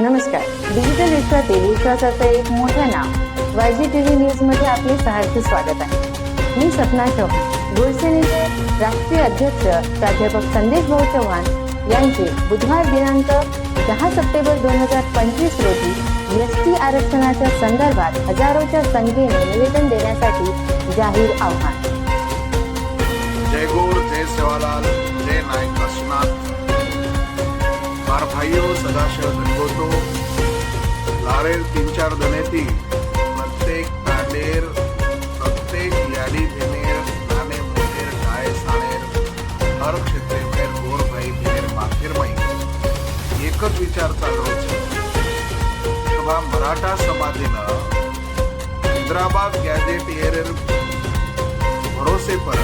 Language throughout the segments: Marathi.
नमस्कार. डिजिटल विश्वातील विश्वासाचं एक मोठं नाव YG TV न्यूज मध्ये आपले सहर्ष स्वागत आहे. मी सपना चव्हाण. गोडसेनेचे राष्ट्रीय अध्यक्ष प्राध्यापक संदेश भाऊ चव्हाण यांचे बुधवार दिनांक 10 सप्टेंबर 2025 रोजी एसटी आरक्षणाच्या संदर्भात हजारोच्या संख्येने निवेदन देण्यासाठी जाहीर आव्हान. जय गौर, जय सेवालाल, जय नायक काशीनाथ. मार भाइयों सदाशिव गणगोतो लारेर 3-4 दनेती प्रत्येक तांडेर प्रत्येक याडी भेनेर नाने मोठेर गाय साणेर हर क्षेत्रे मेर गोर भाई भेनेर माथेर माई एकच विचार चालू छे. मराठा समाजेनं हैदराबाद गॅजेट येरेर भरोसे पर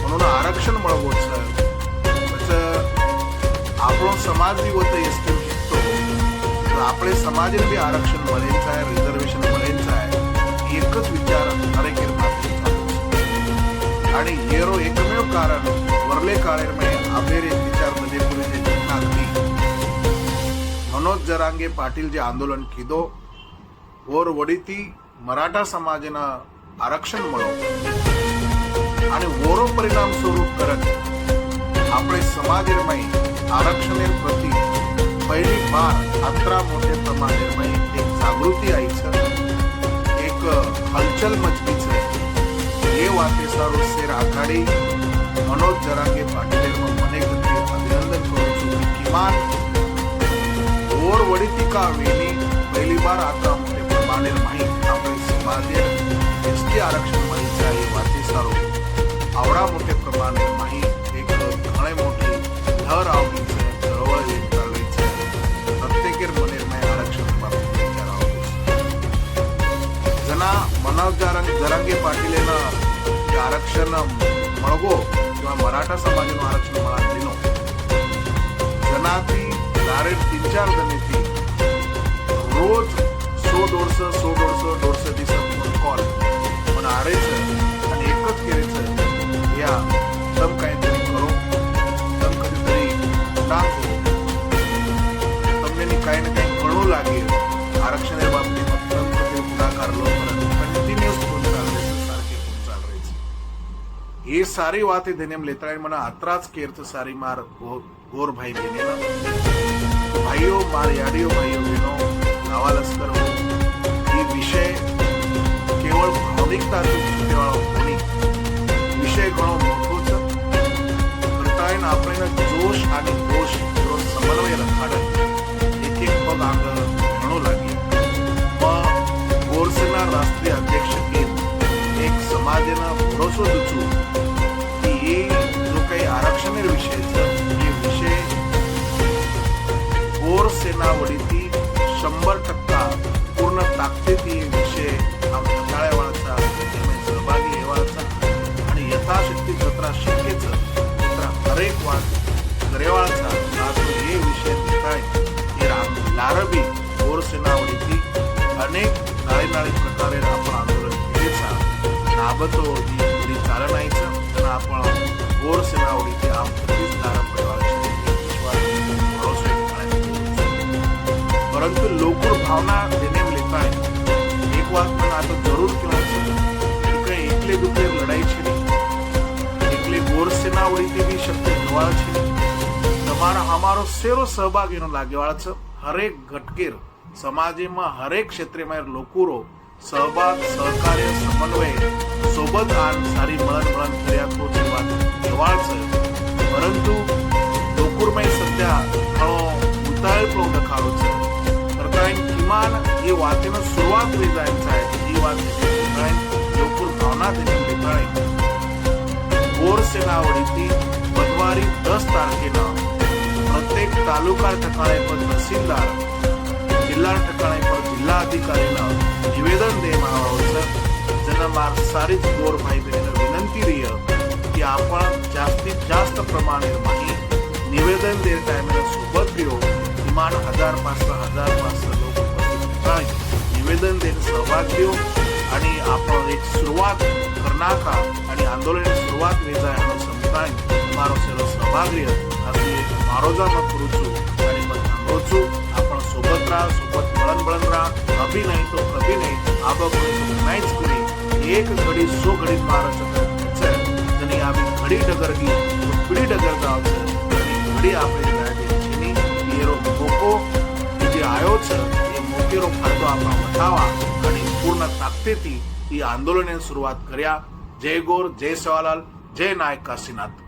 म्हणून आरक्षण मिळवोचं આપણો સમાજ બી હોતો એસટી તો આપણે સમાજને બી આરક્ષણ મળે છે, રિઝર્વેશન મળે છે. એક જ વિચાર હરેકેર માથે आणि हेरो एकमेव कारण वरले काळेर आबेरे विचार मध्ये पुढे नागली मनोज जरांगे पाटील जे आंदोलन किदो वर वडीती मराठा समाजना आरक्षण મળો आणि वरो परिणाम स्वरूप करत આપણે समाजेरमाई आरक्षणेर प्रति पहिली बार अत्रा मोठे प्रमाणेरमाई एक जागृती आईचं एक हलचल मचलीचं ये वाते सारो शेर आघाडी मनोज जरांगे पाटील मने कधी अभिनंदन करू છું. किमान ओर वडीती का वेणी पहिली बार अत्रा मोठे प्रमाणेर माही આપણે समाजे एसटी आरक्षण मळी आहे वाते सारो आवडा मोठे प्रमाणे माही एक घणे मोठी लहर आवली છે, ચળવળ એક ચાલી છે. પ્રત્યેકેર મનેરમાં આરક્ષણ બાબતે વિચાર આવતો છે. जना मनोज जरांगे पाटीलेनं जे आरक्षण મળવો किंवा मराठा समाजानं आरक्षण मला दिनो जनाती डायरेक्ट 3-4 जणीती रोज 100-150 दिवसात कॉल पण आरेचं आणि एकच केरेचं या तम काहीतरी करो तम कधीतरी टाको તમને काही ना काही कळू लागेल आरक्षणा बाबतीत तम कधी पुढाकार लो कंटिन्यूअस फोन चालवायचं सारखे फोन चालवायचं हे सारी वाते देनेम लेताय म्हणा अत्राच केरच सारी मार गोर भाई देने भाइयों मार याडियो भाइयों बहनो नावा लश्कर हो ये विषय केवळ भावनिकता होणी विषय घणो मोठो છે. करताय ना આપણે जोश आणि होश નો સમન્વય રખાડે એક એક પગ આગળ ઘણો લાગી. गोरसेना राष्ट्रीय अध्यक्ष के एक समाजेना भरोसो दुचू की ये जो काही आरक्षणेर विषय ये विषय गोरसेना वडीती 100% पूर्ण ताकदीती विषय हाताळायवाचा सहभागी व्हायचा आणि यथाशक्ती जत्रा शक्यच जत्रा हरेक वाद करेवाचा तो ये विषय काय हे लारबी गोरसेना वडीती अनेक नाळी प्रकारे आपण आंदोलन केलेचा नाबतो ही पुढे चालनायचं त्यांना आपण गोर सेनावडीचे आपलीच नारा पडवायची भरोसा परंतु लोकूर भावना देने लेताय एक बात पण आता जरूर केलं काही एकले दुसरे लढाईची नाही एकले गोर सेनावडीचे भी शक्ती ठेवायची नाही તમારા અમારો સેરો સહભાગ એનો લાગેવાળા છે. હરેક ઘટકેર समाजेમાં હરેક ક્ષેત્રેમાં લોકોરો સહભાગ સહકાર્ય સમન્વય સોબત આન સારી મળન કર્યા તો જે વાત કહેવાળ છે. પરંતુ લોકોરમાં સદ્યા ઘણો ઉતાવળ પણ દેખાડો છે. કરતા કિમાન એ વાતનો શરૂઆત થઈ જાય છે એ વાત લોકોર ભાવના તેને દેખાડે गोर सेनावडीती बुधवारी 10 तारखेला प्रत्येक तालुका ठिकाणी पर तहसीलदार जिल्हा ठिकाणी पर जिल्हा अधिकारीला निवेदन देण्याचं जनमार सारीच गोर भाई बहिणींना विनंती रही की आपण जास्तीत जास्त प्रमाणे माही निवेदन दे टाइमला सोबत घेऊ किमान 1000-500 लोक निवेदन देणे सहभाग घेऊ आणि आपण एक सुरुवात करणार का आणि आंदोलन सुरुवात वेजायनो समजाय मारो सेलो सहभागी असले मारोजा मत करू છું आणि मत सांगू છું. सोबत राहा, सोबत बळण राहा. अभि नाही तो कभी नाही, आबा कोणी तो नाहीच कोणी. एक घडी सो घडीत महाराष्ट्र जणी आम्ही घडी डगरगी पिढी डगर गावचं आणि घडी આપણે છેની એરો મોકો જે આવ્યો છે એ મોકેરો ફાયદો આપણા વઠાવા અને પૂર્ણ તાકતીથી એ આંદોલનની શરૂઆત કર્યા. જય ગોર, જય સેવાલાલ, જય નાયક કાશીનાથ.